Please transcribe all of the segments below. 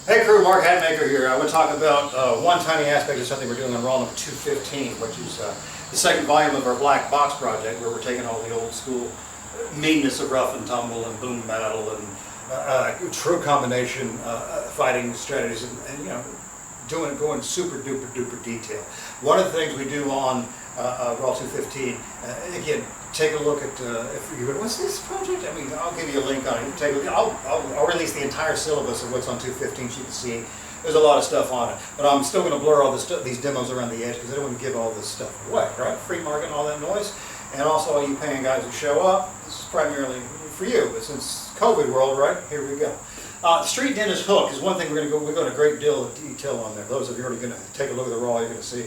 Hey crew, Mark Hatmaker here. I want to talk about one tiny aspect of something we're doing on Raw number 215, which is the second volume of our Black Box project, where we're taking all the old school meanness of rough and tumble and boom battle and true combination fighting strategies and you know, going super duper duper detail. One of the things we do on Raw 215, again, take a look at, if you're going, what's this project? I mean, I'll give you a link on it. Take a look. I'll release the entire syllabus of what's on 215 so you can see. There's a lot of stuff on it. But I'm still going to blur all these demos around the edge because I don't want to give all this stuff away, right? Free market and all that noise. And also all you paying guys who show up, this is primarily for you. But since COVID world, right, here we go. Street Dentist Hook is one thing we're going to a great deal of detail on there. Those of you who are already going to take a look at the Raw, you're going to see.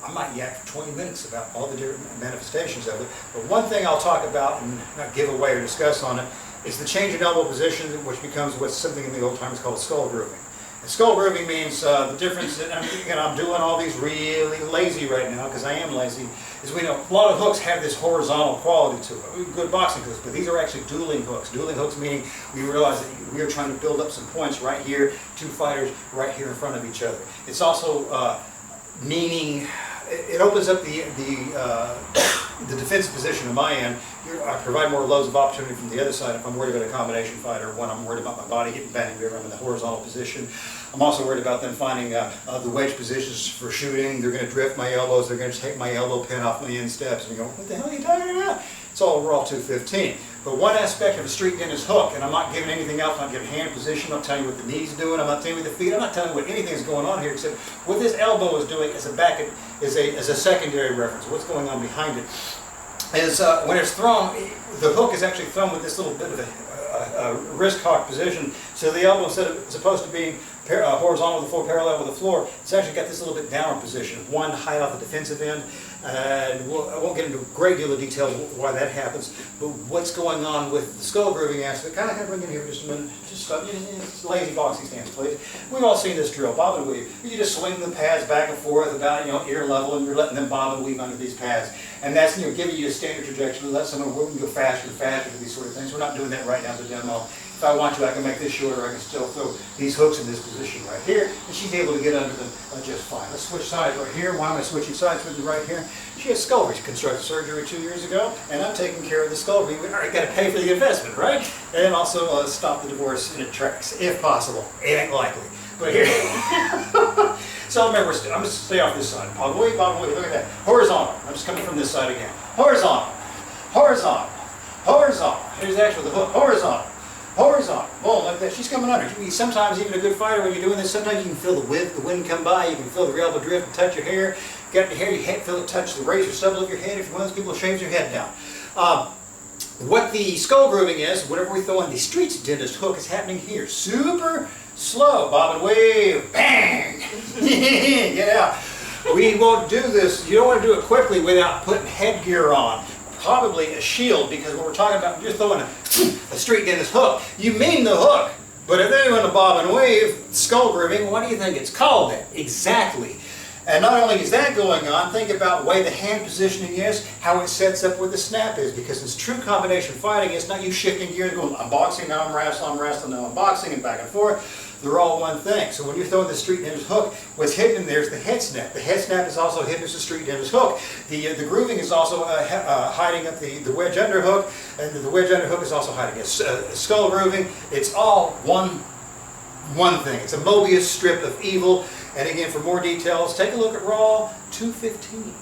I might yak for 20 minutes about all the different manifestations of it, but one thing I'll talk about and not give away or discuss on it is the change in elbow position, which becomes what's something in the old times called skull-grooving. And skull-grooving means the difference, and I'm doing all these really lazy right now because I am lazy, is we know a lot of hooks have this horizontal quality to it. Good boxing hooks, but these are actually dueling hooks. Dueling hooks meaning we realize that we are trying to build up some points right here, two fighters right here in front of each other. It's also meaning it opens up the defensive position on my end. I provide more loads of opportunity from the other side if I'm worried about a combination fight or when I'm worried about my body getting banged if I'm in the horizontal position. I'm also worried about them finding the wedge positions for shooting. They're going to drift my elbows. They're going to take my elbow pin off my insteps. And you go, what the hell are you talking about? It's all Raw 215. But one aspect of a street dentist hook, and I'm not giving anything else, I'm not giving hand position, I'm not telling you what the knee's doing, I'm not telling you what the feet, I'm not telling you what anything is going on here except what this elbow is doing as a secondary reference. What's going on behind it is when it's thrown, the hook is actually thrown with this little bit of a wrist cock position, so the elbow, instead of supposed to being horizontal with the floor, parallel with the floor, it's actually got this little bit downward position. One, hide off the defensive end, and I won't get into a great deal of detail why that happens, but what's going on with the skull grooving aspect, kind of bring in here for just a minute, just lazy boxing stance, please. We've all seen this drill, bob and weave. You just swing the pads back and forth about, ear level, and you're letting them bob and weave under these pads. And that's, giving you a standard trajectory, let someone we can go faster and faster with these sort of things. We're not doing that right now in the demo. If I want to, I can make this shorter. I can still throw these hooks in this position right here, and she's able to get under them just fine. Let's switch sides right here. Why am I switching sides with you right here? She had skull reconstructive surgery 2 years ago, and I'm taking care of the skull. We already got to pay for the investment, right? And also stop the divorce in its tracks, if possible. It ain't likely. But here. So remember, I'm going to stay off this side. Bob away, look at that. Horizontal. I'm just coming from this side again. Horizontal. Horizontal. Horizontal. Here's actually the hook. Horizontal. Horizontal. Boom, like that. She's coming under. Sometimes even a good fighter, when you're doing this, sometimes you can feel the wind come by. You can feel the elbow drift and touch your hair. Get your hair, you feel it touch the razor stubble of your head. If you're one of those people who shaves your head down. What the skull grooving is, whenever we throw in the street dentist hook, is happening here. Super slow. Bob and wave. Bang! Get out. We won't do this. You don't want to do it quickly without putting headgear on. Probably a shield, because when we're talking about, you're throwing a street dentist hook, you mean the hook. But if they're doing a bob and wave, skull grooving, what do you think it's called then? Exactly. And not only is that going on, think about the way the hand positioning is, how it sets up where the snap is, because it's true combination fighting. It's not you shifting gears going, I'm boxing, now I'm wrestling, now I'm boxing, and back and forth. They're all one thing. So when you're throwing the street dentist hook, what's hidden in there is the head snap. The head snap is also hidden as the street dentist hook. The grooving is also hiding up the wedge underhook, and the wedge underhook is also hiding it. Skull grooving, it's all one thing. It's a Mobius strip of evil. And again, for more details, take a look at Raw 215.